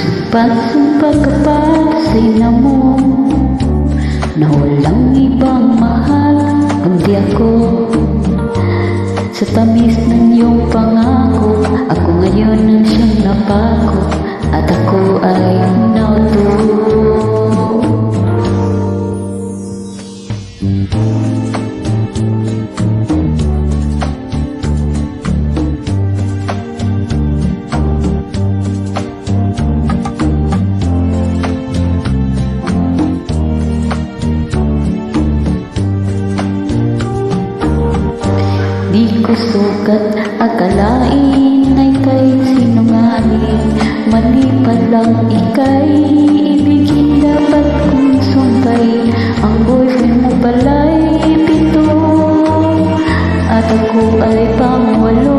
Sumpa ka pa sa ina mo na walang ibang mahal kundi ako. Sa tamis ng iyong pangako, ako ngayon ang siyang napako, at ako ay nauto. Di ko sukat akalain ay kay sinungaling, mali palang ika'y ibigin dapat kong sumpay. Ang boyfriend mo pala'y pito at ako ay pangwalo.